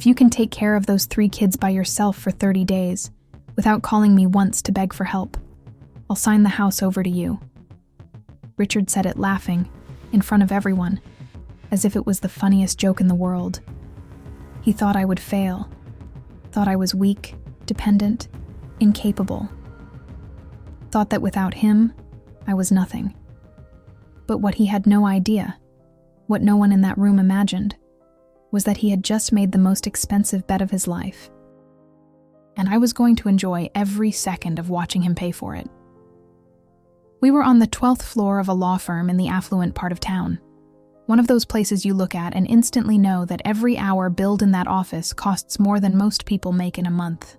If you can take care of those 3 kids by yourself for 30 days, without calling me once to beg for help, I'll sign the house over to you." Richard said it laughing, in front of everyone, as if it was the funniest joke in the world. He thought I would fail, thought I was weak, dependent, incapable. Thought that without him, I was nothing. But what he had no idea, what no one in that room imagined, was that he had just made the most expensive bet of his life. And I was going to enjoy every second of watching him pay for it. We were on the 12th floor of a law firm in the affluent part of town. One of those places you look at and instantly know that every hour billed in that office costs more than most people make in a month.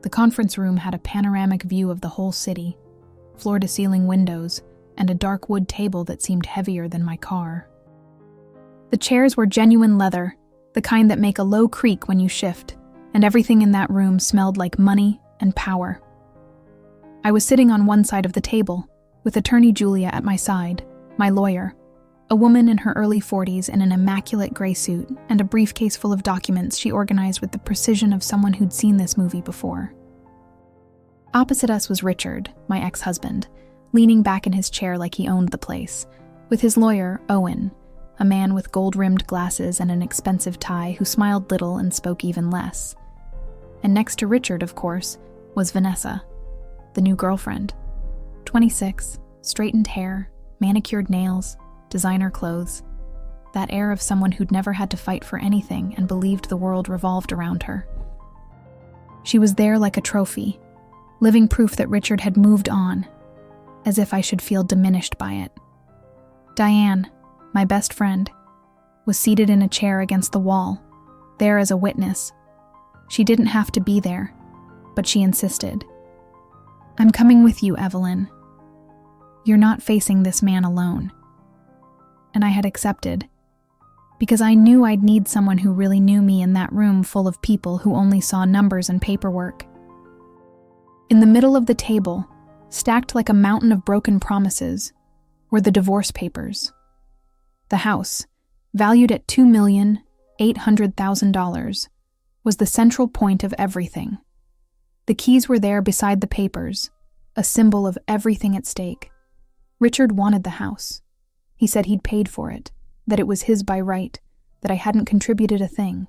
The conference room had a panoramic view of the whole city, floor-to-ceiling windows, and a dark wood table that seemed heavier than my car. The chairs were genuine leather, the kind that make a low creak when you shift, and everything in that room smelled like money and power. I was sitting on one side of the table, with attorney Julia at my side, my lawyer, a woman in her early 40s in an immaculate gray suit and a briefcase full of documents she organized with the precision of someone who'd seen this movie before. Opposite us was Richard, my ex-husband, leaning back in his chair like he owned the place, with his lawyer, Owen, a man with gold-rimmed glasses and an expensive tie who smiled little and spoke even less. And next to Richard, of course, was Vanessa, the new girlfriend. 26, straightened hair, manicured nails, designer clothes, that air of someone who'd never had to fight for anything and believed the world revolved around her. She was there like a trophy, living proof that Richard had moved on, as if I should feel diminished by it. Diane, my best friend, was seated in a chair against the wall, there as a witness. She didn't have to be there, but she insisted. "I'm coming with you, Evelyn. You're not facing this man alone." And I had accepted, because I knew I'd need someone who really knew me in that room full of people who only saw numbers and paperwork. In the middle of the table, stacked like a mountain of broken promises, were the divorce papers. The house, valued at $2,800,000, was the central point of everything. The keys were there beside the papers, a symbol of everything at stake. Richard wanted the house. He said he'd paid for it, that it was his by right, that I hadn't contributed a thing.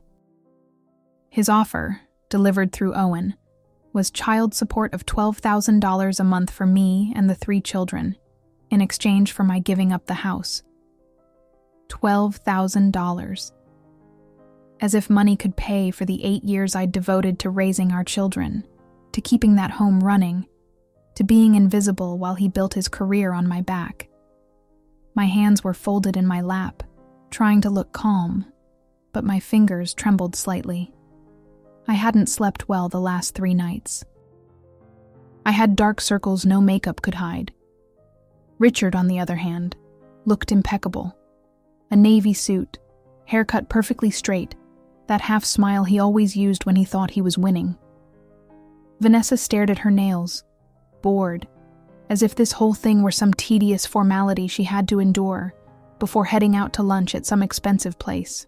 His offer, delivered through Owen, was child support of $12,000 a month for me and the 3 children, in exchange for my giving up the house. $12,000. As if money could pay for the 8 years I'd devoted to raising our children, to keeping that home running, to being invisible while he built his career on my back. My hands were folded in my lap, trying to look calm, but my fingers trembled slightly. I hadn't slept well the last 3 nights. I had dark circles no makeup could hide. Richard, on the other hand, looked impeccable. A navy suit, haircut perfectly straight, that half smile he always used when he thought he was winning. Vanessa stared at her nails, bored, as if this whole thing were some tedious formality she had to endure before heading out to lunch at some expensive place.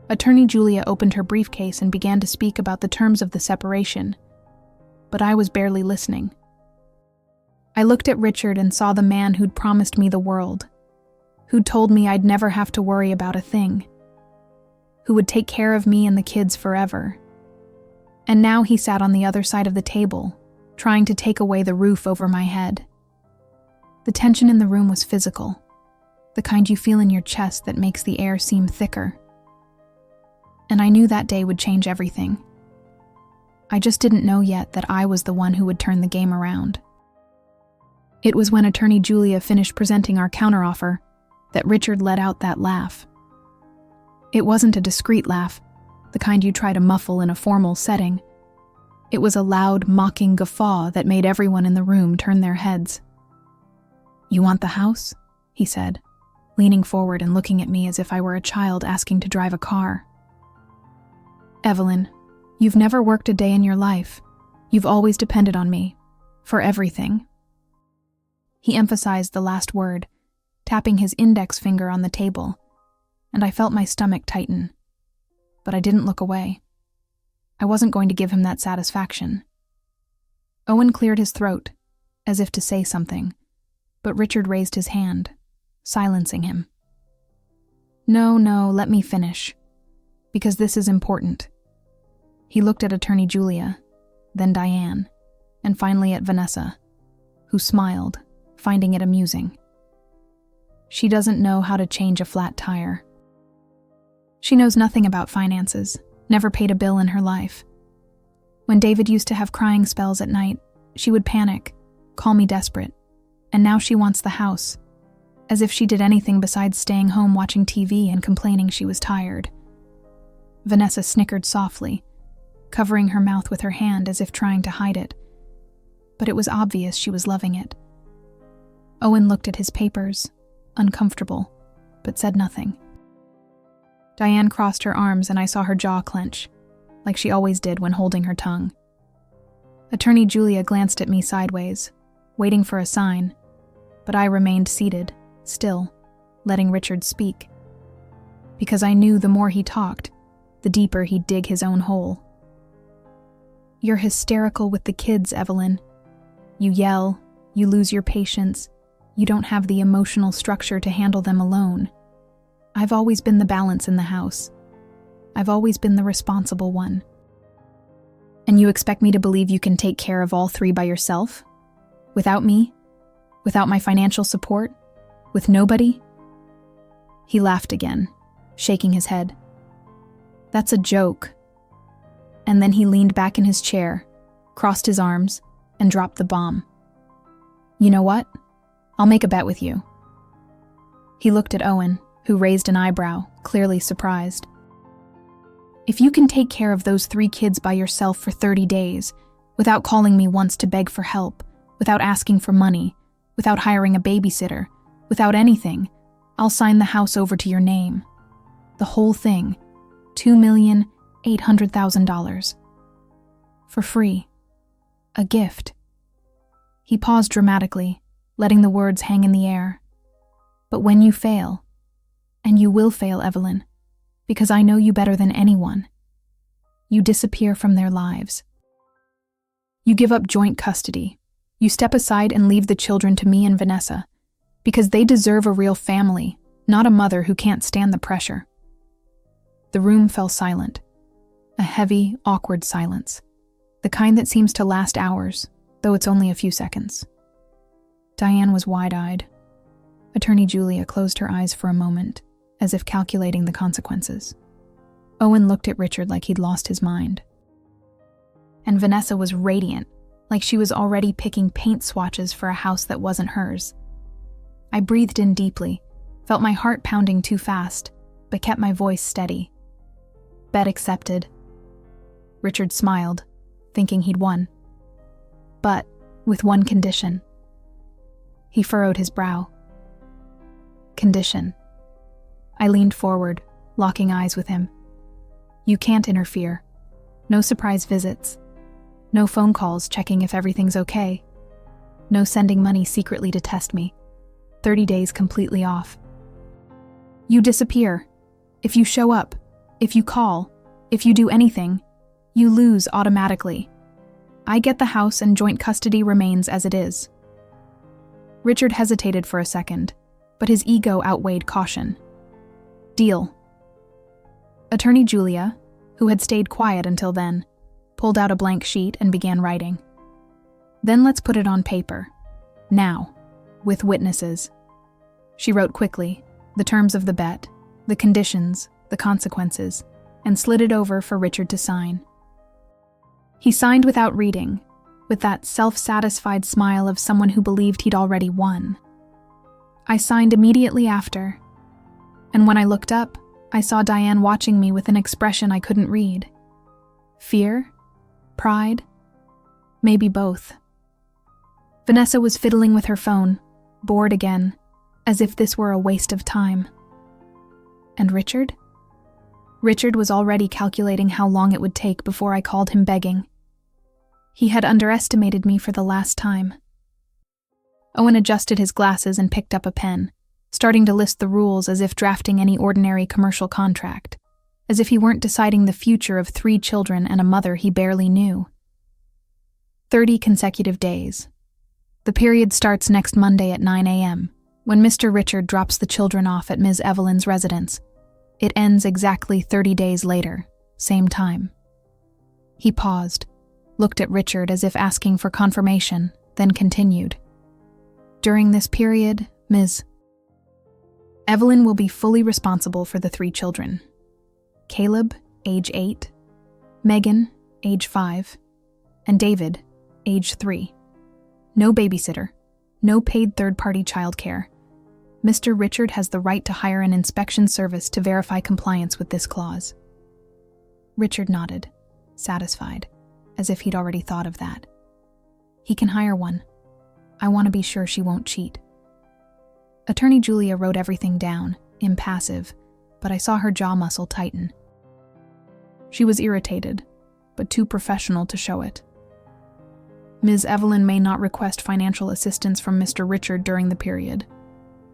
Attorney Julia opened her briefcase and began to speak about the terms of the separation, but I was barely listening. I looked at Richard and saw the man who'd promised me the world, who'd told me I'd never have to worry about a thing, who would take care of me and the kids forever. And now he sat on the other side of the table, trying to take away the roof over my head. The tension in the room was physical, the kind you feel in your chest that makes the air seem thicker. And I knew that day would change everything. I just didn't know yet that I was the one who would turn the game around. It was when Attorney Julia finished presenting our counteroffer that Richard let out that laugh. It wasn't a discreet laugh, the kind you try to muffle in a formal setting. It was a loud, mocking guffaw that made everyone in the room turn their heads. "You want the house?" he said, leaning forward and looking at me as if I were a child asking to drive a car. "Evelyn, you've never worked a day in your life. You've always depended on me. For everything." He emphasized the last word, tapping his index finger on the table, and I felt my stomach tighten. but I didn't look away. I wasn't going to give him that satisfaction. Owen cleared his throat, as if to say something, but Richard raised his hand, silencing him. No, let me finish, because this is important. He looked at Attorney Julia, then Diane, and finally at Vanessa, who smiled, finding it amusing. She doesn't know how to change a flat tire. She knows nothing about finances, never paid a bill in her life. When David used to have crying spells at night, she would panic, call me desperate, and now she wants the house, as if she did anything besides staying home watching TV and complaining she was tired. Vanessa snickered softly, covering her mouth with her hand as if trying to hide it, but it was obvious she was loving it. Owen looked at his papers, uncomfortable, but said nothing. Diane crossed her arms and I saw her jaw clench, like she always did when holding her tongue. Attorney Julia glanced at me sideways, waiting for a sign, but I remained seated, still, letting Richard speak. Because I knew the more he talked, the deeper he'd dig his own hole. You're hysterical with the kids, Evelyn. You yell, you lose your patience, you don't have the emotional structure to handle them alone. I've always been the balance in the house. I've always been the responsible one. And you expect me to believe you can take care of all three by yourself? Without me? Without my financial support? With nobody? He laughed again, shaking his head. That's a joke. And then he leaned back in his chair, crossed his arms, and dropped the bomb. You know what? I'll make a bet with you. He looked at Owen, who raised an eyebrow, clearly surprised. If you can take care of those 3 kids by yourself for 30 days, without calling me once to beg for help, without asking for money, without hiring a babysitter, without anything, I'll sign the house over to your name. The whole thing. $2,800,000. For free. A gift. He paused dramatically, letting the words hang in the air. But when you fail, and you will fail, Evelyn, because I know you better than anyone, you disappear from their lives. You give up joint custody. You step aside and leave the children to me and Vanessa, because they deserve a real family, not a mother who can't stand the pressure. The room fell silent. A heavy, awkward silence. The kind that seems to last hours, though it's only a few seconds. Diane was wide-eyed. Attorney Julia closed her eyes for a moment, as if calculating the consequences. Owen looked at Richard like he'd lost his mind. And Vanessa was radiant, like she was already picking paint swatches for a house that wasn't hers. I breathed in deeply, felt my heart pounding too fast, but kept my voice steady. Bet accepted. Richard smiled, thinking he'd won. But with one condition. He furrowed his brow. Condition. I leaned forward, locking eyes with him. You can't interfere. No surprise visits. No phone calls checking if everything's okay. No sending money secretly to test me. 30 days completely off. You disappear. If you show up, if you call, if you do anything, you lose automatically. I get the house and joint custody remains as it is. Richard hesitated for a second, but his ego outweighed caution. Deal. Attorney Julia, who had stayed quiet until then, pulled out a blank sheet and began writing. Then let's put it on paper. Now, with witnesses. She wrote quickly, the terms of the bet, the conditions, the consequences, and slid it over for Richard to sign. He signed without reading, with that self-satisfied smile of someone who believed he'd already won. I signed immediately after, and when I looked up, I saw Diane watching me with an expression I couldn't read. Fear? Pride? Maybe both. Vanessa was fiddling with her phone, bored again, as if this were a waste of time. And Richard? Richard was already calculating how long it would take before I called him begging. He had underestimated me for the last time. Owen adjusted his glasses and picked up a pen, starting to list the rules as if drafting any ordinary commercial contract, as if he weren't deciding the future of 3 children and a mother he barely knew. 30 consecutive days. The period starts next Monday at 9 a.m., when Mr. Richard drops the children off at Ms. Evelyn's residence. It ends exactly 30 days later, same time. He paused, looked at Richard as if asking for confirmation, then continued. During this period, Ms. Evelyn will be fully responsible for the 3 children. Caleb, age 8, Megan, age 5, and David, age 3. No babysitter, no paid third-party childcare. Mr. Richard has the right to hire an inspection service to verify compliance with this clause. Richard nodded, satisfied, as if he'd already thought of that. He can hire one. I want to be sure she won't cheat. Attorney Julia wrote everything down, impassive, but I saw her jaw muscle tighten. She was irritated, but too professional to show it. Ms. Evelyn may not request financial assistance from Mr. Richard during the period.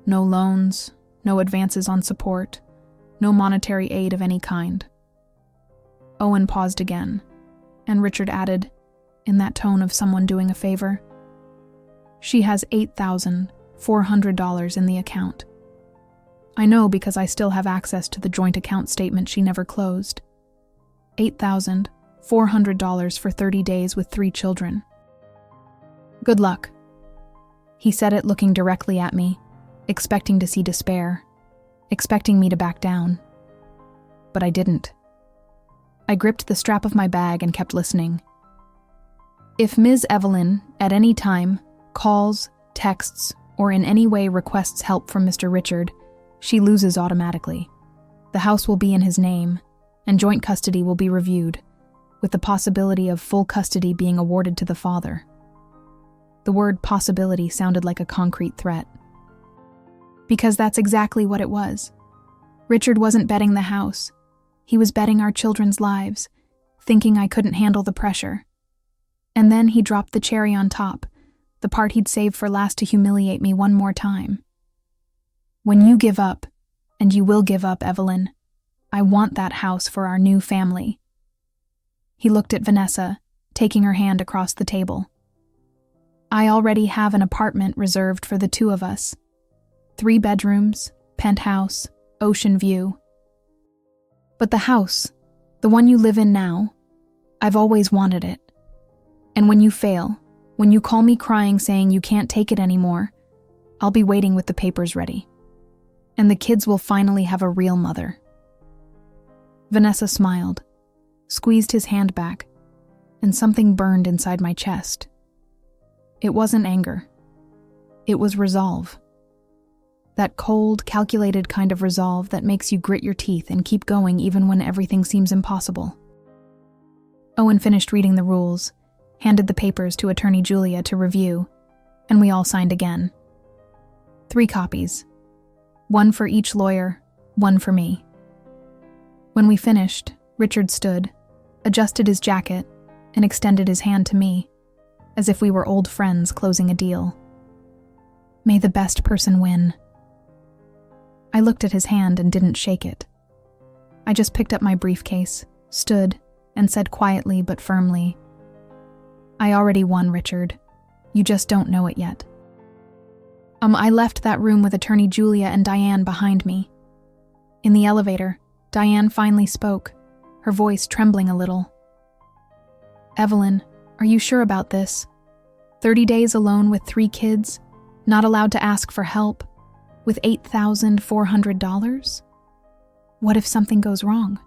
No loans, no advances on support, no monetary aid of any kind. Owen paused again, and Richard added, in that tone of someone doing a favor, "She has $8,400 in the account. I know because I still have access to the joint account statement she never closed. $8,400 for 30 days with 3 children. Good luck." He said it looking directly at me, expecting to see despair, expecting me to back down. But I didn't. I gripped the strap of my bag and kept listening. If Ms. Evelyn, at any time, calls, texts, or in any way requests help from Mr. Richard, she loses automatically. The house will be in his name, and joint custody will be reviewed, with the possibility of full custody being awarded to the father. The word possibility sounded like a concrete threat. Because that's exactly what it was. Richard wasn't betting the house. He was betting our children's lives, thinking I couldn't handle the pressure. And then he dropped the cherry on top, the part he'd saved for last to humiliate me one more time. When you give up, and you will give up, Evelyn, I want that house for our new family. He looked at Vanessa, taking her hand across the table. I already have an apartment reserved for the 2 of us. 3 bedrooms, penthouse, ocean view. But the house, the one you live in now, I've always wanted it. And when you fail, when you call me crying saying you can't take it anymore, I'll be waiting with the papers ready. And the kids will finally have a real mother. Vanessa smiled, squeezed his hand back, and something burned inside my chest. It wasn't anger. It was resolve. That cold, calculated kind of resolve that makes you grit your teeth and keep going even when everything seems impossible. Owen finished reading the rules, handed the papers to Attorney Julia to review, and we all signed again. 3 copies. 1 for each lawyer, 1 for me. When we finished, Richard stood, adjusted his jacket, and extended his hand to me, as if we were old friends closing a deal. May the best person win. I looked at his hand and didn't shake it. I just picked up my briefcase, stood, and said quietly but firmly, I already won, Richard. You just don't know it yet. I left that room with Attorney Julia and Diane behind me. In the elevator, Diane finally spoke, her voice trembling a little. Evelyn, are you sure about this? 30 days alone with 3 kids, not allowed to ask for help, with $8,400? What if something goes wrong?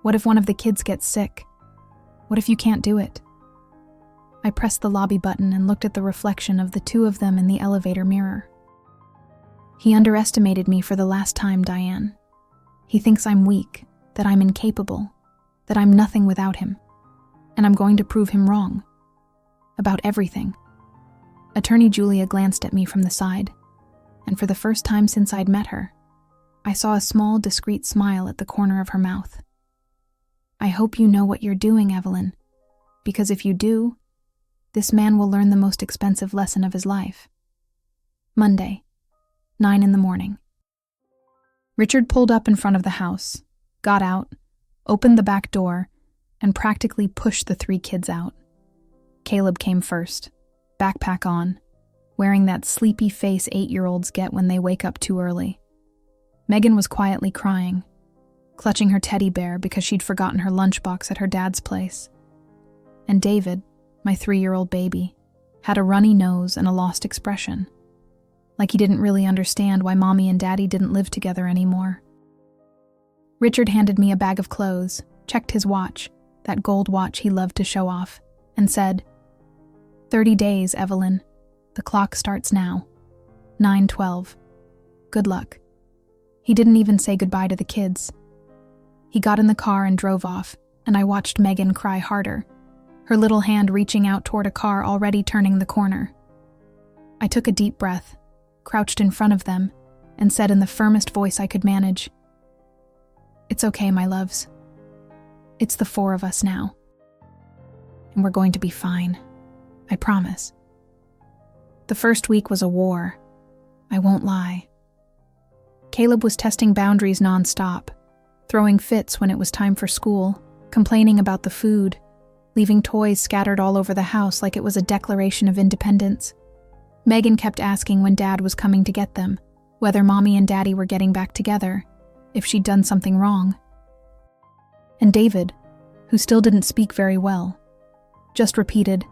What if one of the kids gets sick? What if you can't do it? I pressed the lobby button and looked at the reflection of the 2 of them in the elevator mirror. He underestimated me for the last time, Diane. He thinks I'm weak, that I'm incapable, that I'm nothing without him. And I'm going to prove him wrong. About everything. Attorney Julia glanced at me from the side, and for the first time since I'd met her, I saw a small, discreet smile at the corner of her mouth. I hope you know what you're doing, Evelyn, because if you do, this man will learn the most expensive lesson of his life. Monday, 9 in the morning. Richard pulled up in front of the house, got out, opened the back door, and practically pushed the 3 kids out. Caleb came first, backpack on, wearing that sleepy face 8-year-olds get when they wake up too early. Megan was quietly crying, clutching her teddy bear because she'd forgotten her lunchbox at her dad's place. And David, my 3-year-old baby, had a runny nose and a lost expression, like he didn't really understand why Mommy and Daddy didn't live together anymore. Richard handed me a bag of clothes, checked his watch, that gold watch he loved to show off, and said, 30 days, Evelyn. The clock starts now. 9:12. Good luck. He didn't even say goodbye to the kids. He got in the car and drove off, and I watched Megan cry harder, her little hand reaching out toward a car already turning the corner. I took a deep breath, crouched in front of them, and said in the firmest voice I could manage, "It's okay, my loves. It's the 4 of us now. And we're going to be fine. I promise." The first week was a war. I won't lie. Caleb was testing boundaries nonstop, throwing fits when it was time for school, complaining about the food, leaving toys scattered all over the house like it was a declaration of independence. Megan kept asking when Dad was coming to get them, whether Mommy and Daddy were getting back together, if she'd done something wrong. And David, who still didn't speak very well, just repeated,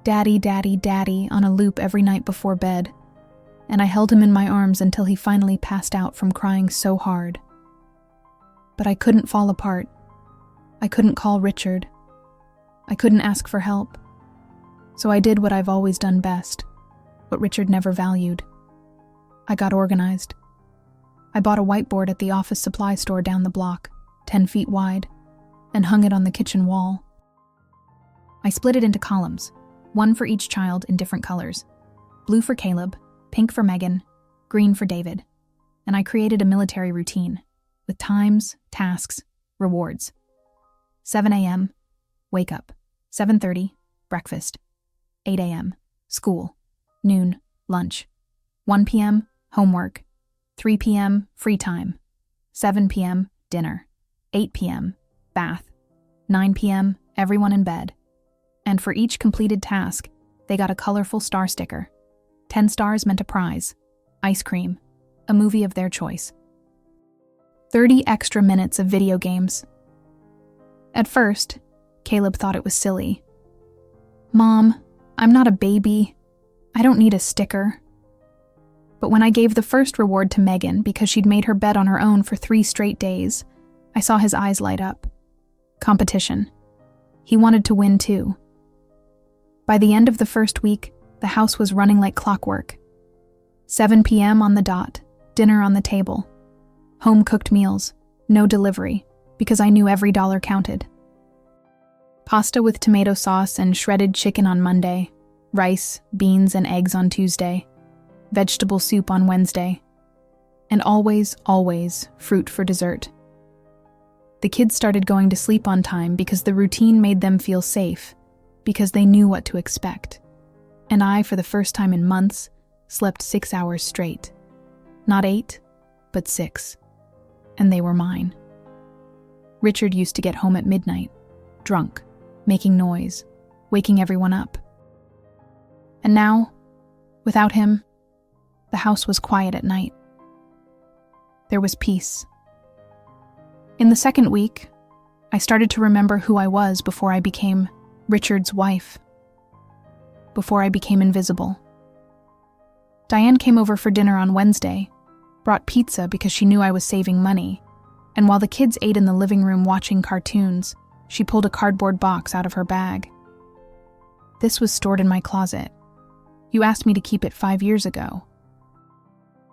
"Daddy, Daddy, Daddy," on a loop every night before bed, and I held him in my arms until he finally passed out from crying so hard. But I couldn't fall apart. I couldn't call Richard. I couldn't ask for help. So I did what I've always done best, what Richard never valued. I got organized. I bought a whiteboard at the office supply store down the block, 10 feet wide, and hung it on the kitchen wall. I split it into columns, one for each child in different colors. Blue for Caleb, pink for Megan, green for David. And I created a military routine, with times, tasks, rewards. 7 a.m., wake up. 7:30, breakfast. 8 a.m., school. Noon, lunch. 1 p.m., homework. 3 p.m., free time. 7 p.m., dinner. 8 p.m., bath. 9 p.m., everyone in bed. And for each completed task, they got a colorful star sticker. 10 stars meant a prize, ice cream, a movie of their choice. 30 extra minutes of video games. At first, Caleb thought it was silly. "Mom, I'm not a baby. I don't need a sticker." But when I gave the first reward to Megan because she'd made her bed on her own for 3 straight days, I saw his eyes light up. Competition. He wanted to win too. By the end of the first week, the house was running like clockwork. 7 p.m. on the dot, dinner on the table. Home-cooked meals, no delivery, because I knew every dollar counted. Pasta with tomato sauce and shredded chicken on Monday, rice, beans, and eggs on Tuesday, vegetable soup on Wednesday, and always, always fruit for dessert. The kids started going to sleep on time because the routine made them feel safe, because they knew what to expect. And I, for the first time in months, slept 6 hours straight. Not 8, but 6. And they were mine. Richard used to get home at midnight, drunk, making noise, waking everyone up. And now, without him, the house was quiet at night. There was peace. In the second week, I started to remember who I was before I became Richard's wife, before I became invisible. Diane came over for dinner on Wednesday, brought pizza because she knew I was saving money, and while the kids ate in the living room watching cartoons, she pulled a cardboard box out of her bag. "This was stored in my closet. You asked me to keep it 5 years ago.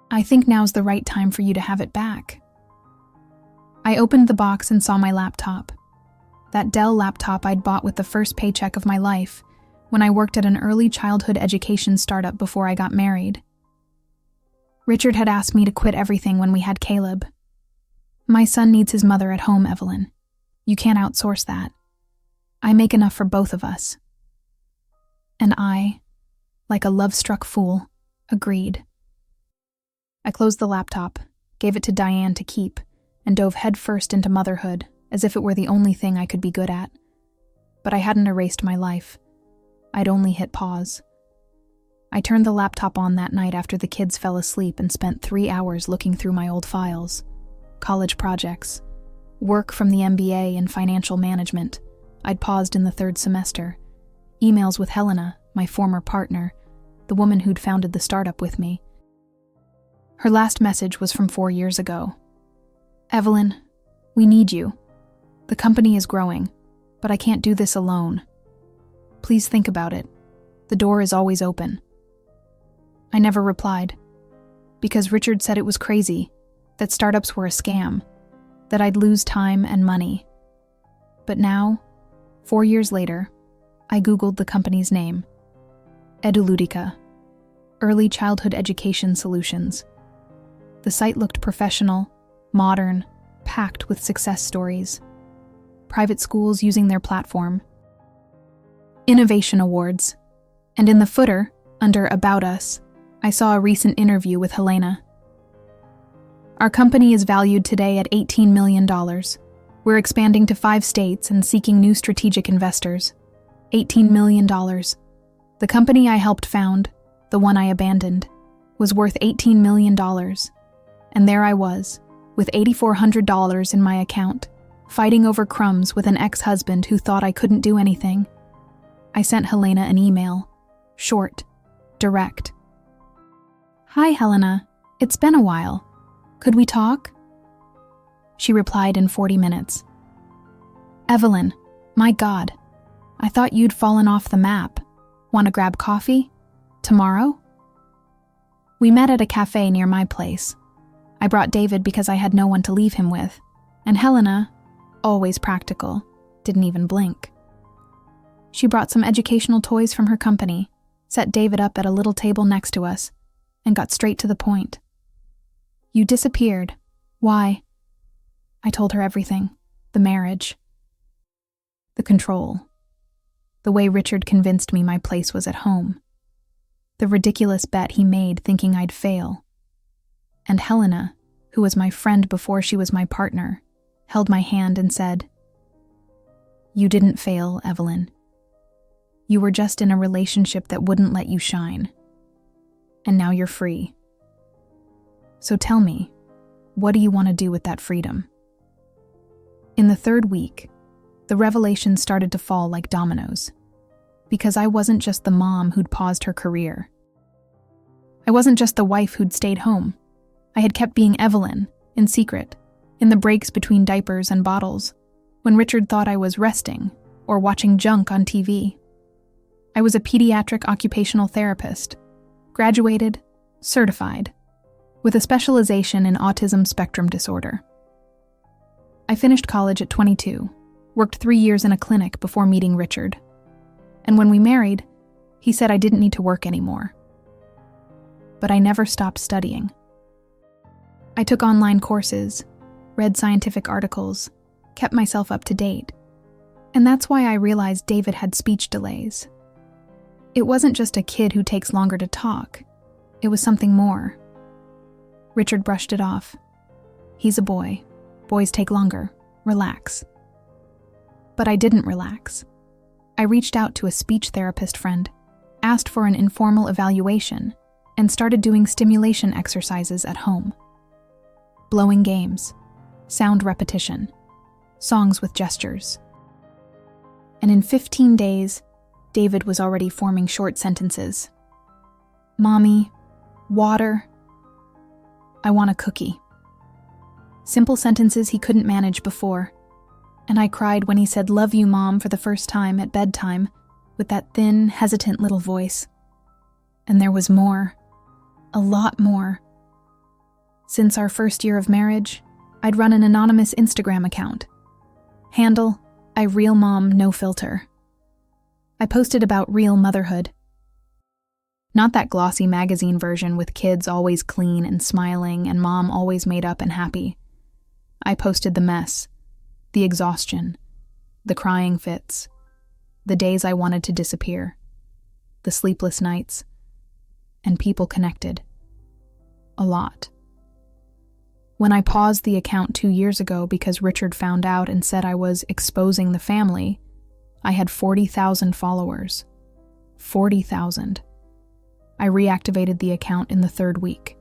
I think now's the right time for you to have it back." I opened the box and saw my laptop. That Dell laptop I'd bought with the first paycheck of my life when I worked at an early childhood education startup before I got married. Richard had asked me to quit everything when we had Caleb. "My son needs his mother at home, Evelyn. You can't outsource that. I make enough for both of us." And I, like a love-struck fool, agreed. I closed the laptop, gave it to Diane to keep, and dove headfirst into motherhood as if it were the only thing I could be good at. But I hadn't erased my life. I'd only hit pause. I turned the laptop on that night after the kids fell asleep and spent 3 hours looking through my old files. College projects, work from the MBA in financial management. I'd paused in the 3rd semester. Emails with Helena, my former partner, the woman who'd founded the startup with me. Her last message was from 4 years ago. "Evelyn, we need you. The company is growing, but I can't do this alone. Please think about it. The door is always open." I never replied, because Richard said it was crazy, that startups were a scam, that I'd lose time and money. But now, 4 years later, I Googled the company's name. Eduludica, Early Childhood Education Solutions. The site looked professional, modern, packed with success stories. Private schools using their platform. Innovation awards. And in the footer, under About Us, I saw a recent interview with Helena. "Our company is valued today at $18 million. We're expanding to 5 states and seeking new strategic investors. $18 million. The company I helped found, the one I abandoned, was worth $18 million. And there I was, with $8,400 in my account, fighting over crumbs with an ex-husband who thought I couldn't do anything." I sent Helena an email. Short, direct. "Hi, Helena. It's been a while. Could we talk?" She replied in 40 minutes. "Evelyn, my God, I thought you'd fallen off the map. Want to grab coffee? Tomorrow?" We met at a cafe near my place. I brought David because I had no one to leave him with, and Helena, always practical, didn't even blink. She brought some educational toys from her company, set David up at a little table next to us, and got straight to the point. "You disappeared. Why?" I told her everything. The marriage. The control. The way Richard convinced me my place was at home. The ridiculous bet he made thinking I'd fail. And Helena, who was my friend before she was my partner, held my hand and said, "You didn't fail, Evelyn. You were just in a relationship that wouldn't let you shine. And now you're free. So tell me, what do you want to do with that freedom?" In the 3rd week, the revelations started to fall like dominoes, because I wasn't just the mom who'd paused her career. I wasn't just the wife who'd stayed home. I had kept being Evelyn, in secret, in the breaks between diapers and bottles, when Richard thought I was resting or watching junk on TV. I was a pediatric occupational therapist, graduated, certified, with a specialization in autism spectrum disorder. I finished college at 22, worked 3 years in a clinic before meeting Richard. And when we married, he said I didn't need to work anymore. But I never stopped studying. I took online courses, read scientific articles, kept myself up to date. And that's why I realized David had speech delays. It wasn't just a kid who takes longer to talk. It was something more. Richard brushed it off. "He's a boy. Boys take longer. Relax." But I didn't relax. I reached out to a speech therapist friend, asked for an informal evaluation, and started doing stimulation exercises at home. Blowing games, sound repetition, songs with gestures. And in 15 days, David was already forming short sentences. "Mommy, water. I want a cookie." Simple sentences he couldn't manage before. And I cried when he said, "Love you, Mom," for the first time at bedtime, with that thin, hesitant little voice. And there was more. A lot more. Since our first year of marriage, I'd run an anonymous Instagram account. Handle, I Real Mom No Filter. I posted about real motherhood. Not that glossy magazine version with kids always clean and smiling and mom always made up and happy. I posted the mess, the exhaustion, the crying fits, the days I wanted to disappear, the sleepless nights, and people connected. A lot. When I paused the account 2 years ago because Richard found out and said I was exposing the family, I had 40,000 followers. 40,000. I reactivated the account in the 3rd week.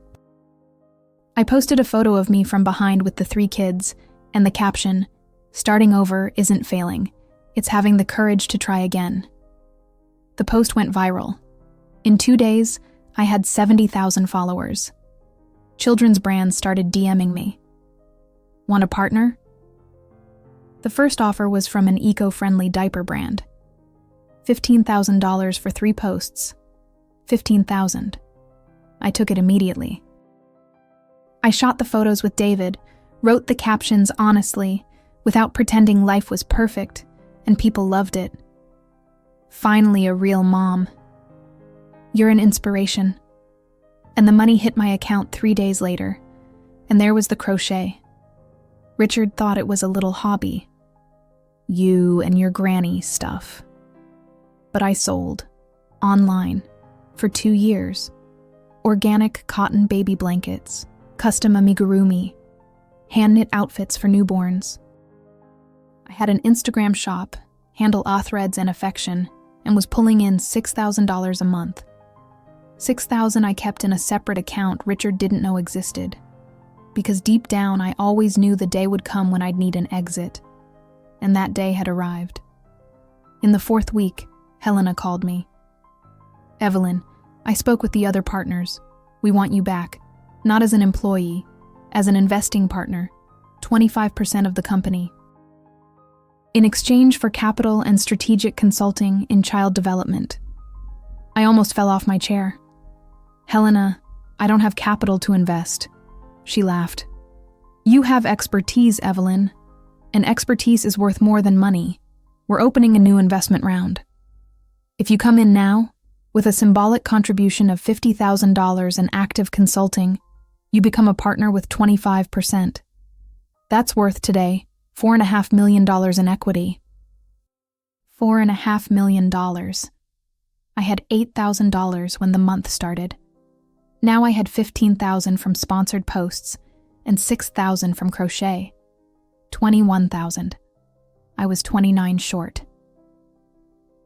I posted a photo of me from behind with the 3 kids and the caption, "Starting over isn't failing. It's having the courage to try again." The post went viral. In 2 days, I had 70,000 followers. Children's brands started DMing me. Want a partner? The first offer was from an eco-friendly diaper brand. $15,000 for 3 posts. $15,000. I took it immediately. I shot the photos with David, wrote the captions honestly, without pretending life was perfect, and people loved it. Finally, a real mom. You're an inspiration. And the money hit my account 3 days later, and there was the crochet. Richard thought it was a little hobby. You and your granny stuff. But I sold, online, for 2 years. Organic cotton baby blankets, custom amigurumi, hand-knit outfits for newborns. I had an Instagram shop, handle Threads and Affection, and was pulling in $6,000 a month. $6,000 I kept in a separate account Richard didn't know existed. Because deep down I always knew the day would come when I'd need an exit. And that day had arrived. In the 4th week, Helena called me. "Evelyn, I spoke with the other partners. We want you back, not as an employee, as an investing partner, 25% of the company. In exchange for capital and strategic consulting in child development." I almost fell off my chair. "Helena, I don't have capital to invest." She laughed. "You have expertise, Evelyn, and expertise is worth more than money. We're opening a new investment round. If you come in now, with a symbolic contribution of $50,000 in active consulting, you become a partner with 25%. That's worth today $4.5 million in equity." $4.5 million. I had $8,000 when the month started. Now I had $15,000 from sponsored posts and $6,000 from crochet. $21,000. I was 29 short.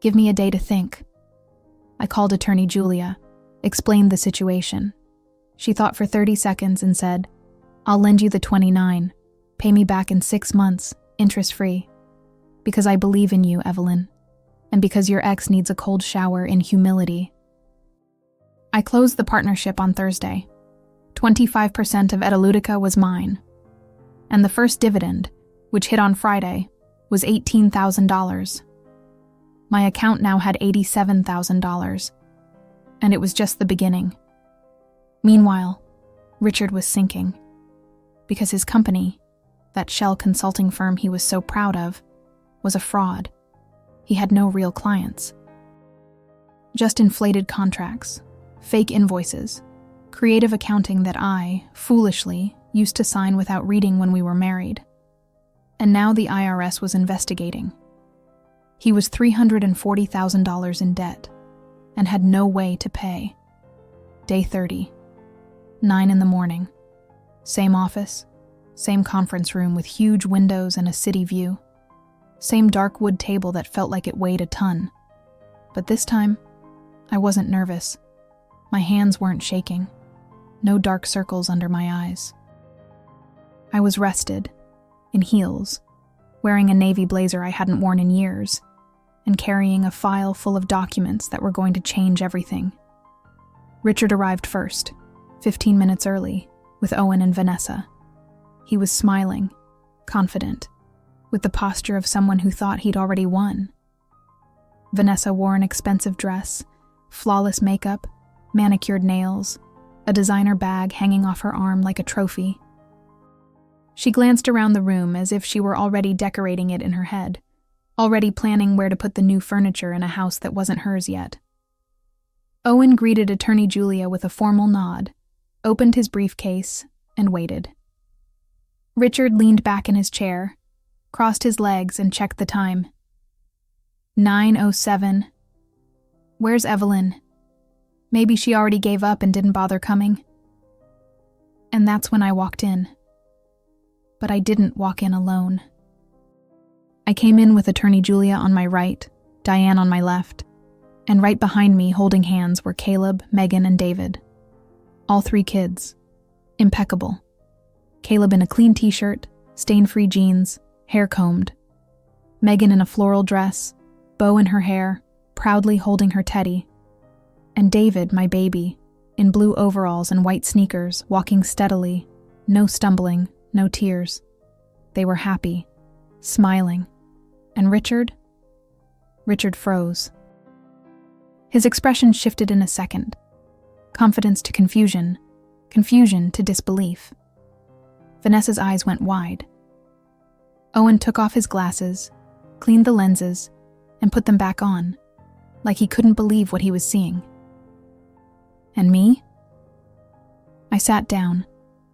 "Give me a day to think." I called attorney Julia, explained the situation. She thought for 30 seconds and said, "I'll lend you the 29. Pay me back in 6 months, interest-free. Because I believe in you, Evelyn. And because your ex needs a cold shower in humility." I closed the partnership on Thursday. 25% of Etalutica was mine. And the first dividend, which hit on Friday, was $18,000. My account now had $87,000. And it was just the beginning. Meanwhile, Richard was sinking. Because his company, that shell consulting firm he was so proud of, was a fraud. He had no real clients. Just inflated contracts, fake invoices, creative accounting that I, foolishly, used to sign without reading when we were married. And now the IRS was investigating. He was $340,000 in debt and had no way to pay. Day 30, 9 in the morning. Same office, same conference room with huge windows and a city view. Same dark wood table that felt like it weighed a ton. But this time, I wasn't nervous. My hands weren't shaking. No dark circles under my eyes. I was rested, in heels, wearing a navy blazer I hadn't worn in years, and carrying a file full of documents that were going to change everything. Richard arrived first, 15 minutes early, with Owen and Vanessa. He was smiling, confident, with the posture of someone who thought he'd already won. Vanessa wore an expensive dress, flawless makeup, manicured nails, a designer bag hanging off her arm like a trophy. She glanced around the room as if she were already decorating it in her head, already planning where to put the new furniture in a house that wasn't hers yet. Owen greeted attorney Julia with a formal nod, opened his briefcase, and waited. Richard leaned back in his chair, crossed his legs, and checked the time. 9:07. Where's Evelyn? Maybe she already gave up and didn't bother coming. And that's when I walked in, but I didn't walk in alone. I came in with Attorney Julia on my right, Diane on my left, and right behind me, holding hands, were Caleb, Megan, and David. All 3 kids. Impeccable. Caleb in a clean t-shirt, stain-free jeans, hair combed. Megan in a floral dress, bow in her hair, proudly holding her teddy. And David, my baby, in blue overalls and white sneakers, walking steadily, no stumbling, no tears. They were happy, smiling. And Richard froze. His expression shifted in a second. Confidence to confusion, confusion to disbelief. Vanessa's eyes went wide. Owen took off his glasses, cleaned the lenses, and put them back on, like he couldn't believe what he was seeing. And me? I sat down,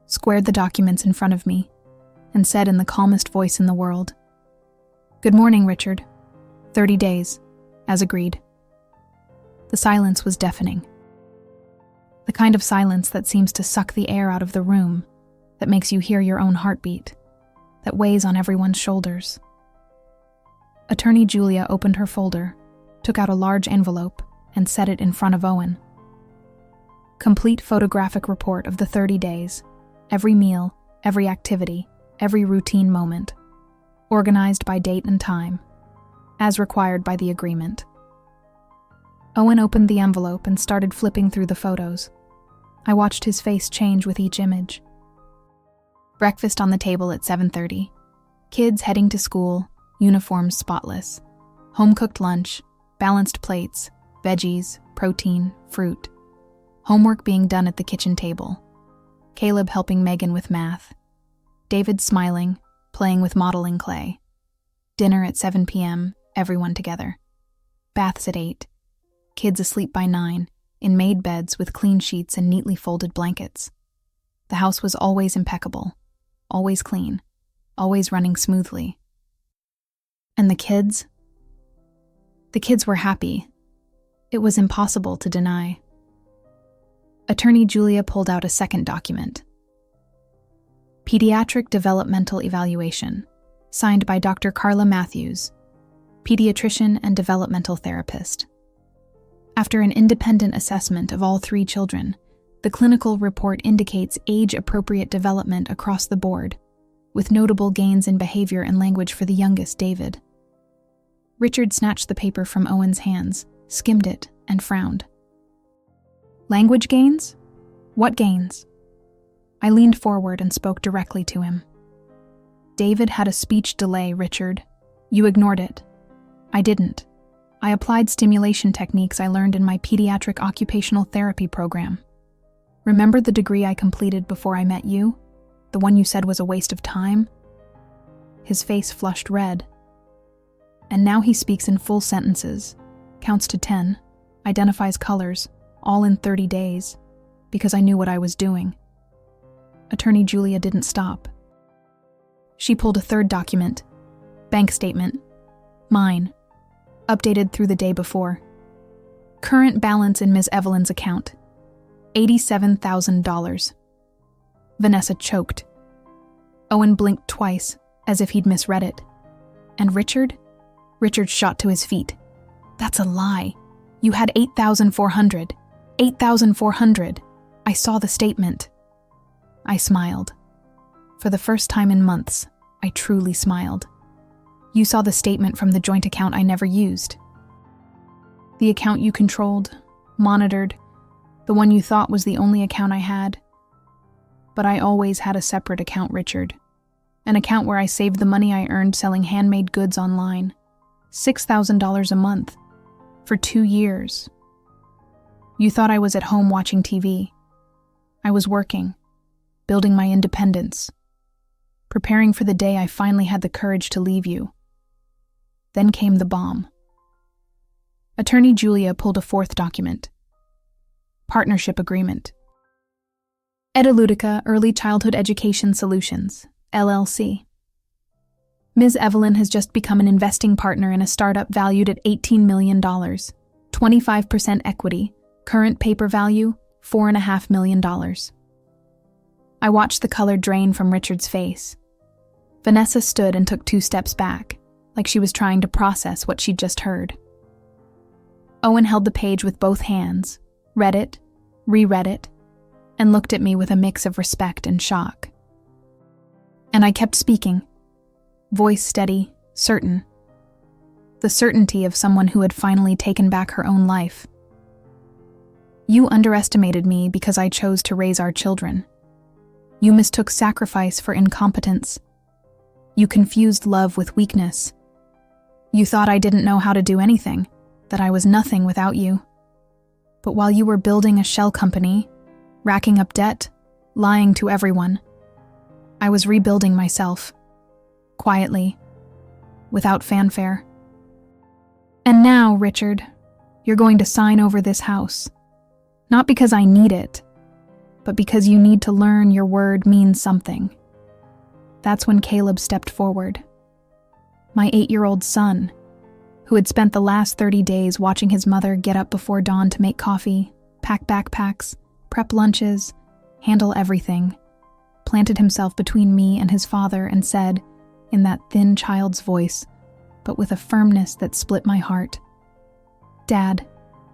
squared the documents in front of me, and said in the calmest voice in the world, "Good morning, Richard. 30 days, as agreed." The silence was deafening. The kind of silence that seems to suck the air out of the room, that makes you hear your own heartbeat, that weighs on everyone's shoulders. Attorney Julia opened her folder, took out a large envelope, and set it in front of Owen. Complete photographic report of the 30 days, every meal, every activity, every routine moment, organized by date and time, as required by the agreement. Owen opened the envelope and started flipping through the photos. I watched his face change with each image. Breakfast on the table at 7:30. Kids heading to school, uniforms spotless. Home-cooked lunch, balanced plates, veggies, protein, fruit. Homework being done at the kitchen table. Caleb helping Megan with math. David smiling, playing with modeling clay. Dinner at 7 p.m., everyone together. Baths at 8. Kids asleep by 9, in made beds with clean sheets and neatly folded blankets. The house was always impeccable, always clean, always running smoothly. And the kids? The kids were happy. It was impossible to deny. Attorney Julia pulled out a second document. Pediatric Developmental Evaluation, signed by Dr. Carla Matthews, pediatrician and developmental therapist. After an independent assessment of all 3 children, the clinical report indicates age-appropriate development across the board, with notable gains in behavior and language for the youngest, David. Richard snatched the paper from Owen's hands, skimmed it, and frowned. Language gains? What gains? I leaned forward and spoke directly to him. David had a speech delay, Richard. You ignored it. I didn't. I applied stimulation techniques I learned in my pediatric occupational therapy program. Remember the degree I completed before I met you? The one you said was a waste of time? His face flushed red. And now he speaks in full sentences, counts to 10, identifies colors, all in 30 days, because I knew what I was doing. Attorney Julia didn't stop. She pulled a third document, bank statement, mine, updated through the day before. Current balance in Ms. Evelyn's account, $87,000. Vanessa choked. Owen blinked twice, as if he'd misread it. And Richard? Richard shot to his feet. That's a lie. You had $8,400. $8,400. I saw the statement. I smiled. For the first time in months, I truly smiled. You saw the statement from the joint account I never used. The account you controlled, monitored, the one you thought was the only account I had. But I always had a separate account, Richard. An account where I saved the money I earned selling handmade goods online. $6,000 a month. For 2 years. You thought I was at home watching TV. I was working, building my independence, preparing for the day I finally had the courage to leave you. Then came the bomb. Attorney Julia pulled a fourth document. Partnership agreement. Edaludica Early Childhood Education Solutions, LLC. Ms. Evelyn has just become an investing partner in a startup valued at $18 million, 25% equity, current paper value, $4.5 million. I watched the color drain from Richard's face. Vanessa stood and took 2 steps back, like she was trying to process what she'd just heard. Owen held the page with both hands, read it, reread it, and looked at me with a mix of respect and shock. And I kept speaking, voice steady, certain. The certainty of someone who had finally taken back her own life. You underestimated me because I chose to raise our children. You mistook sacrifice for incompetence. You confused love with weakness. You thought I didn't know how to do anything, that I was nothing without you. But while you were building a shell company, racking up debt, lying to everyone, I was rebuilding myself, quietly, without fanfare. And now, Richard, you're going to sign over this house. Not because I need it, but because you need to learn your word means something. That's when Caleb stepped forward. My 8-year-old son, who had spent the last 30 days watching his mother get up before dawn to make coffee, pack backpacks, prep lunches, handle everything, planted himself between me and his father and said, in that thin child's voice, but with a firmness that split my heart, "Dad,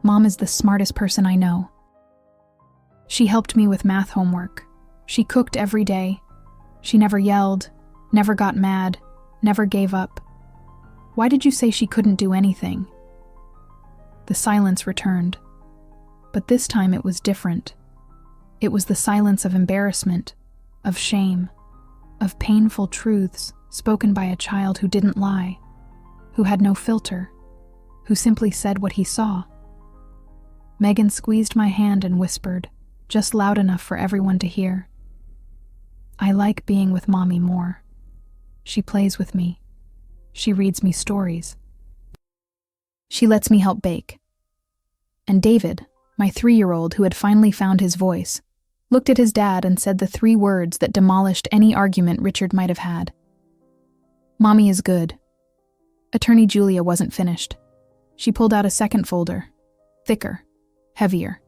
Mom is the smartest person I know. She helped me with math homework. She cooked every day. She never yelled, never got mad, never gave up. Why did you say she couldn't do anything?" The silence returned. But this time it was different. It was the silence of embarrassment, of shame, of painful truths spoken by a child who didn't lie, who had no filter, who simply said what he saw. Megan squeezed my hand and whispered, just loud enough for everyone to hear, "I like being with Mommy more. She plays with me. She reads me stories. She lets me help bake." And David, my 3-year-old who had finally found his voice, looked at his dad and said the 3 words that demolished any argument Richard might have had. "Mommy is good." Attorney Julia wasn't finished. She pulled out a second folder, thicker, heavier.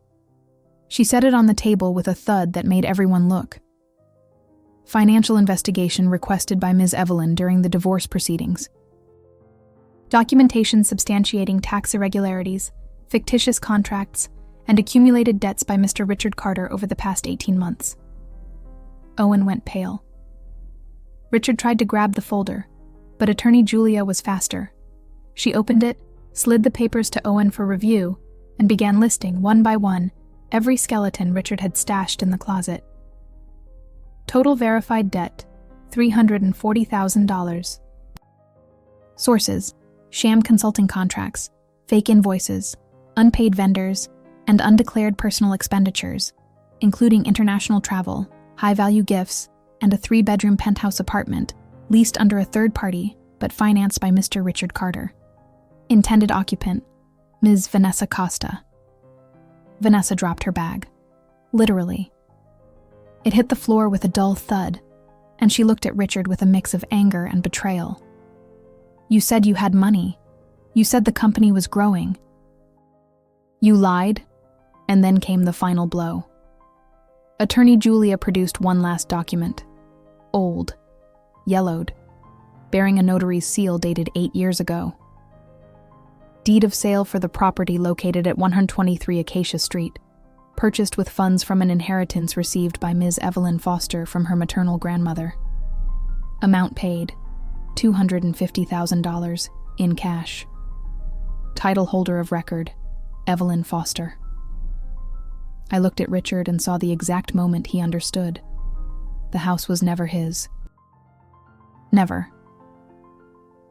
She set it on the table with a thud that made everyone look. Financial investigation requested by Ms. Evelyn during the divorce proceedings. Documentation substantiating tax irregularities, fictitious contracts, and accumulated debts by Mr. Richard Carter over the past 18 months. Owen went pale. Richard tried to grab the folder, but Attorney Julia was faster. She opened it, slid the papers to Owen for review, and began listing, one by one, every skeleton Richard had stashed in the closet. Total verified debt, $340,000. Sources: sham consulting contracts, fake invoices, unpaid vendors, and undeclared personal expenditures, including international travel, high-value gifts, and a 3-bedroom penthouse apartment leased under a third party but financed by Mr. Richard Carter. Intended occupant: Ms. Vanessa Costa. Vanessa dropped her bag. Literally. It hit the floor with a dull thud, and she looked at Richard with a mix of anger and betrayal. "You said you had money. You said the company was growing. You lied," and then came the final blow. Attorney Julia produced one last document. Old. Yellowed. Bearing a notary's seal dated 8 years ago. Deed of sale for the property located at 123 Acacia Street, purchased with funds from an inheritance received by Ms. Evelyn Foster from her maternal grandmother. Amount paid, $250,000 in cash. Title holder of record, Evelyn Foster. I looked at Richard and saw the exact moment he understood. The house was never his. Never.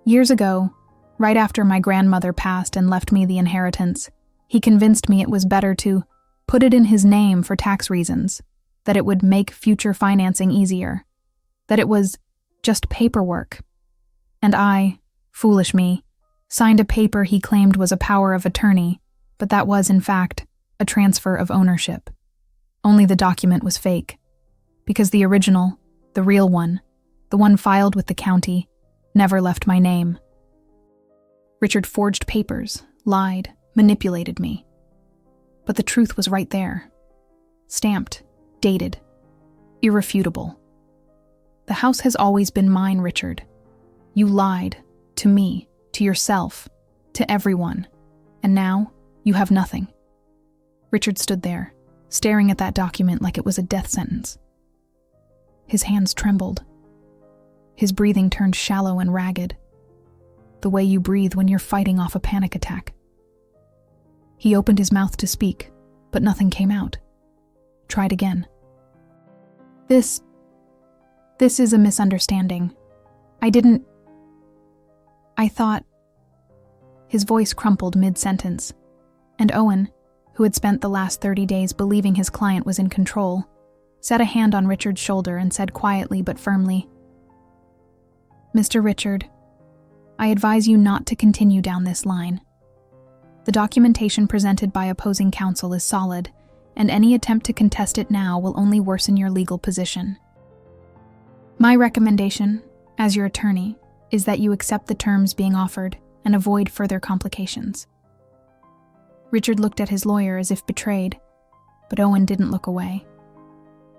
Years ago, right after my grandmother passed and left me the inheritance, he convinced me it was better to put it in his name for tax reasons, that it would make future financing easier, that it was just paperwork. And I, foolish me, signed a paper he claimed was a power of attorney, but that was, in fact, a transfer of ownership. Only the document was fake, because the original, the real one, the one filed with the county, never left my name. Richard forged papers, lied, manipulated me. But the truth was right there. Stamped, dated, irrefutable. The house has always been mine, Richard. You lied. To me, to yourself, to everyone. And now, you have nothing." Richard stood there, staring at that document like it was a death sentence. His hands trembled. His breathing turned shallow and ragged, the way you breathe when you're fighting off a panic attack. He opened his mouth to speak, but nothing came out. Tried again. This is a misunderstanding. I thought." His voice crumpled mid-sentence, and Owen, who had spent the last 30 days believing his client was in control, set a hand on Richard's shoulder and said quietly but firmly, "Mr. Richard, I advise you not to continue down this line. The documentation presented by opposing counsel is solid, and any attempt to contest it now will only worsen your legal position. My recommendation, as your attorney, is that you accept the terms being offered and avoid further complications." Richard looked at his lawyer as if betrayed, but Owen didn't look away.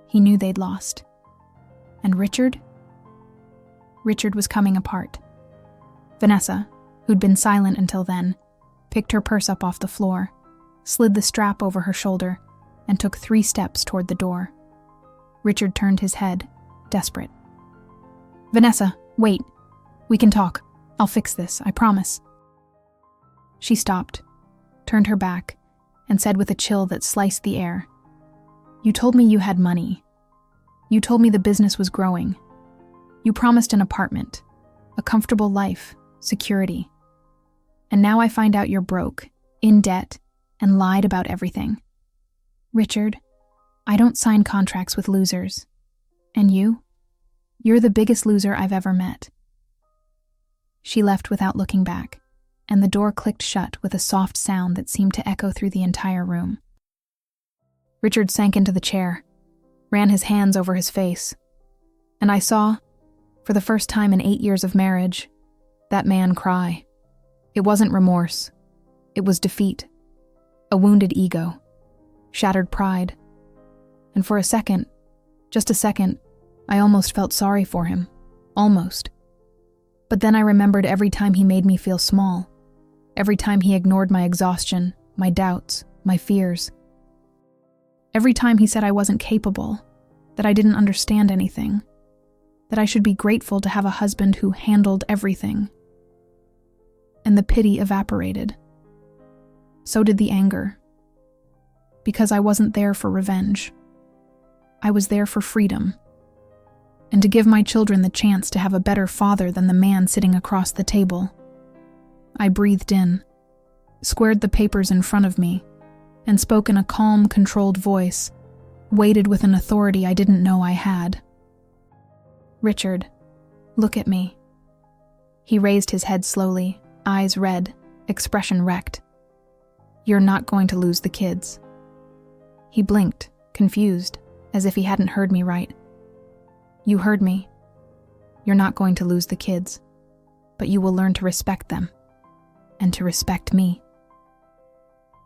He knew they'd lost. And Richard was coming apart. Vanessa, who'd been silent until then, picked her purse up off the floor, slid the strap over her shoulder, and took 3 steps toward the door. Richard turned his head, desperate. "Vanessa, wait. We can talk. I'll fix this, I promise." She stopped, turned her back, and said with a chill that sliced the air, "You told me you had money. You told me the business was growing. You promised an apartment, a comfortable life, security. And now I find out you're broke, in debt, and lied about everything. Richard, I don't sign contracts with losers. And you're the biggest loser I've ever met." She left without looking back, and the door clicked shut with a soft sound that seemed to echo through the entire room. Richard sank into the chair, ran his hands over his face, and I saw, for the first time in 8 years of marriage, that man cry. It wasn't remorse. It was defeat, a wounded ego, shattered pride. And for a second, just a second, I almost felt sorry for him. Almost. But then I remembered every time he made me feel small. Every time he ignored my exhaustion, my doubts, my fears. Every time he said I wasn't capable, that I didn't understand anything, that I should be grateful to have a husband who handled everything. And the pity evaporated. So did the anger. Because I wasn't there for revenge. I was there for freedom. And to give my children the chance to have a better father than the man sitting across the table. I breathed in, squared the papers in front of me, and spoke in a calm, controlled voice, weighted with an authority I didn't know I had. "Richard, look at me." He raised his head slowly, eyes red, expression wrecked. "You're not going to lose the kids." He blinked, confused, as if he hadn't heard me right. "You heard me. You're not going to lose the kids, but you will learn to respect them, and to respect me."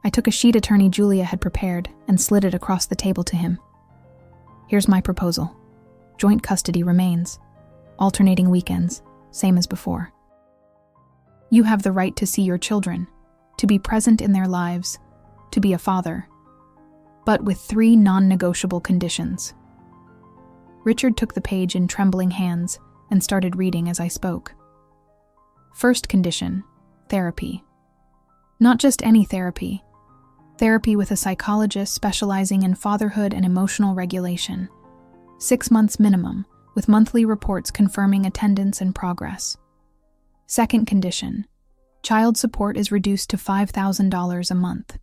I took a sheet attorney Julia had prepared and slid it across the table to him. "Here's my proposal. Joint custody remains. Alternating weekends, same as before. You have the right to see your children, to be present in their lives, to be a father, but with 3 non-negotiable conditions." Richard took the page in trembling hands and started reading as I spoke. First condition, therapy. Not just any therapy. Therapy with a psychologist specializing in fatherhood and emotional regulation. 6 months minimum, with monthly reports confirming attendance and progress. Second condition, child support is reduced to $5,000 a month.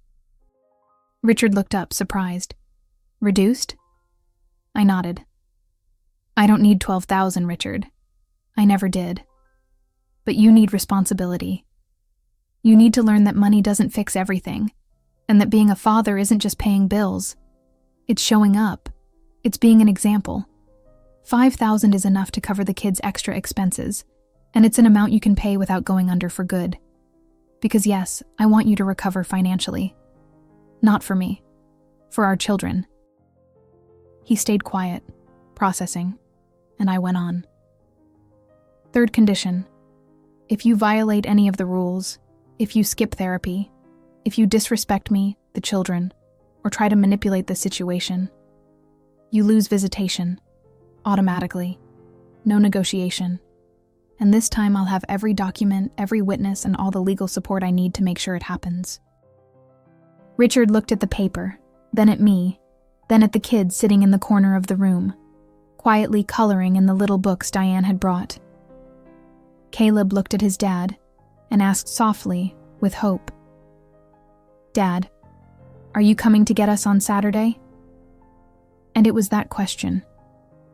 Richard looked up, surprised. "Reduced?" I nodded. "I don't need $12,000, Richard. I never did. But you need responsibility. You need to learn that money doesn't fix everything, and that being a father isn't just paying bills. It's showing up. It's being an example. $5,000 is enough to cover the kids' extra expenses, and it's an amount you can pay without going under for good. Because yes, I want you to recover financially. Not for me. For our children." He stayed quiet, processing, and I went on. Third condition: if you violate any of the rules, if you skip therapy, if you disrespect me, the children, or try to manipulate the situation, you lose visitation, automatically, no negotiation. And this time I'll have every document, every witness, and all the legal support I need to make sure it happens. Richard looked at the paper, then at me, then at the kids sitting in the corner of the room, quietly coloring in the little books Diane had brought. Caleb looked at his dad and asked softly, with hope, "Dad, are you coming to get us on Saturday?" And it was that question,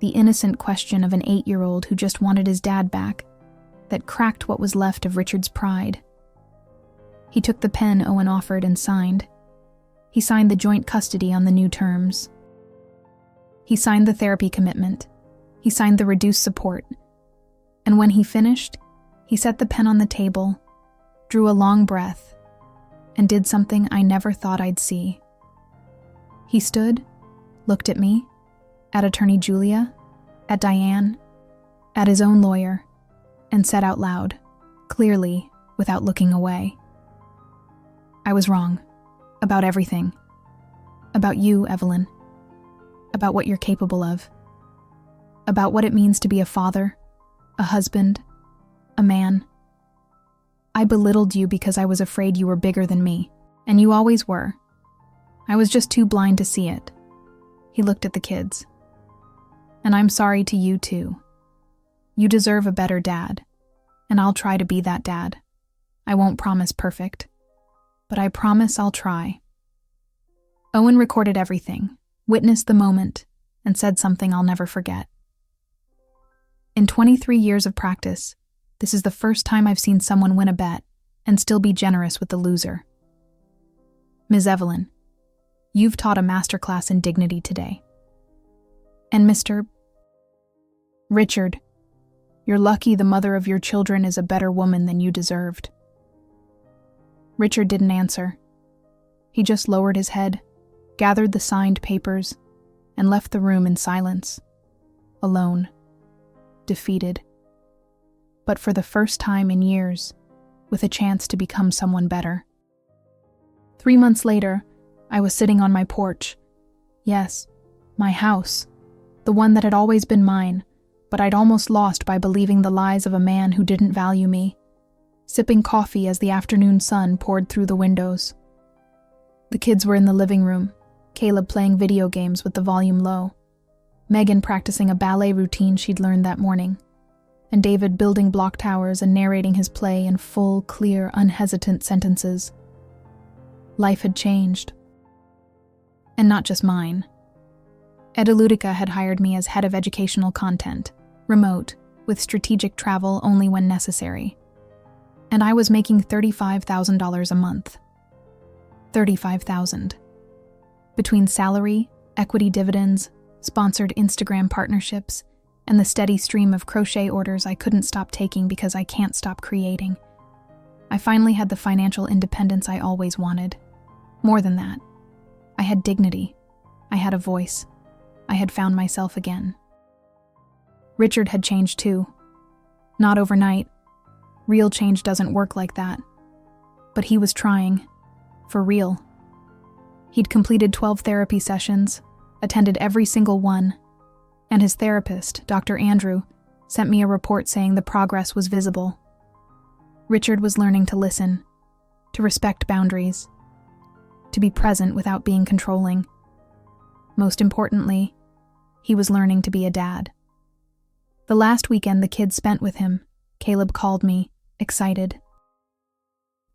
the innocent question of an 8-year-old who just wanted his dad back, that cracked what was left of Richard's pride. He took the pen Owen offered and signed. He signed the joint custody on the new terms. He signed the therapy commitment. He signed the reduced support. And when he finished, he set the pen on the table, drew a long breath, and did something I never thought I'd see. He stood, looked at me, at Attorney Julia, at Diane, at his own lawyer, and said out loud, clearly, without looking away, "I was wrong. About everything. About you, Evelyn. About what you're capable of. About what it means to be a father, a husband, a man. I belittled you because I was afraid you were bigger than me, and you always were. I was just too blind to see it." He looked at the kids. "And I'm sorry to you too. You deserve a better dad, and I'll try to be that dad. I won't promise perfect, but I promise I'll try." Owen recorded everything, witnessed the moment, and said something I'll never forget. "In 23 years of practice, this is the first time I've seen someone win a bet and still be generous with the loser. Ms. Evelyn, you've taught a masterclass in dignity today. And Mr. Richard, you're lucky the mother of your children is a better woman than you deserved." Richard didn't answer. He just lowered his head, gathered the signed papers, and left the room in silence, alone, defeated, but for the first time in years, with a chance to become someone better. 3 months later, I was sitting on my porch. Yes, my house, the one that had always been mine, but I'd almost lost by believing the lies of a man who didn't value me, sipping coffee as the afternoon sun poured through the windows. The kids were in the living room, Caleb playing video games with the volume low, Megan practicing a ballet routine she'd learned that morning, and David building block towers and narrating his play in full, clear, unhesitant sentences. Life had changed. And not just mine. Edulutica had hired me as head of educational content, remote, with strategic travel only when necessary. And I was making $35,000 a month. $35,000. Between salary, equity dividends, sponsored Instagram partnerships, and the steady stream of crochet orders I couldn't stop taking because I can't stop creating, I finally had the financial independence I always wanted. More than that, I had dignity. I had a voice. I had found myself again. Richard had changed too. Not overnight. Real change doesn't work like that. But he was trying. For real. He'd completed 12 therapy sessions, attended every single one, and his therapist, Dr. Andrew, sent me a report saying the progress was visible. Richard was learning to listen, to respect boundaries, to be present without being controlling. Most importantly, he was learning to be a dad. The last weekend the kids spent with him, Caleb called me, excited.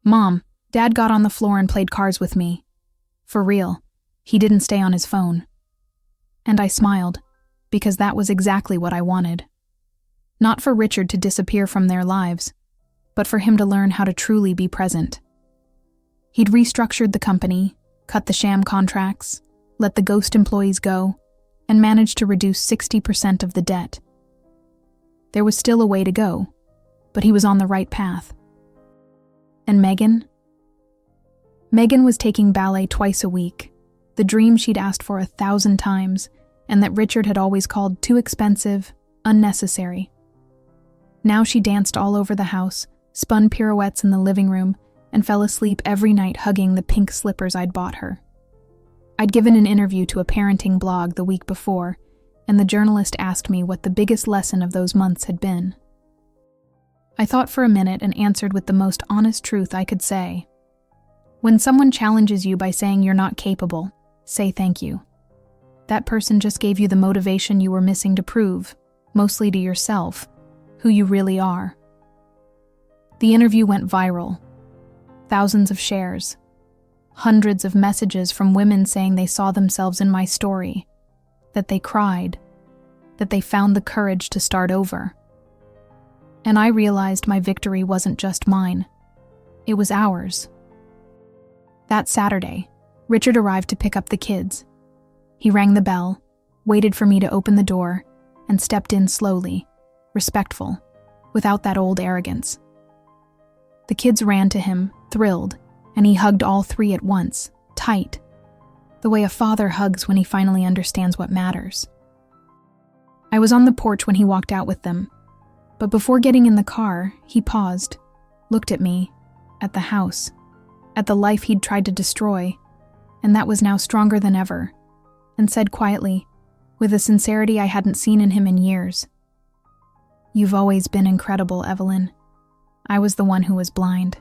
"Mom, Dad got on the floor and played cards with me. For real, he didn't stay on his phone." And I smiled, because that was exactly what I wanted. Not for Richard to disappear from their lives, but for him to learn how to truly be present. He'd restructured the company, cut the sham contracts, let the ghost employees go, and managed to reduce 60% of the debt. There was still a way to go, but he was on the right path. And Megan? Megan was taking ballet twice a week, the dream she'd asked for 1,000 times, and that Richard had always called too expensive, Unnecessary. Now she danced all over the house, spun pirouettes in the living room, and fell asleep every night hugging the pink slippers I'd bought her. I'd given an interview to a parenting blog the week before, and the journalist asked me what the biggest lesson of those months had been. I thought for a minute and answered with the most honest truth I could say. When someone challenges you by saying you're not capable, say thank you. That person just gave you the motivation you were missing to prove, mostly to yourself, who you really are. The interview went viral. Thousands of shares. Hundreds of messages from women saying they saw themselves in my story, that they cried, that they found the courage to start over. And I realized my victory wasn't just mine. It was ours. That Saturday, Richard arrived to pick up the kids. He rang the bell, waited for me to open the door, and stepped in slowly, respectful, without that old arrogance. The kids ran to him, thrilled, and he hugged all three at once, tight, the way a father hugs when he finally understands what matters. I was on the porch when he walked out with them, but before getting in the car, he paused, looked at me, at the house, at the life he'd tried to destroy, and that was now stronger than ever, and said quietly, with a sincerity I hadn't seen in him in years, "You've always been incredible, Evelyn. I was the one who was blind."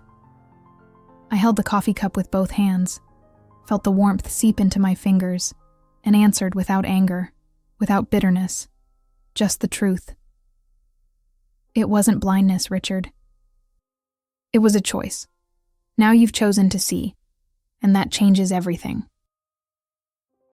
I held the coffee cup with both hands, felt the warmth seep into my fingers, and answered without anger, without bitterness, just the truth. It wasn't blindness, Richard. It was a choice. Now you've chosen to see, and that changes everything.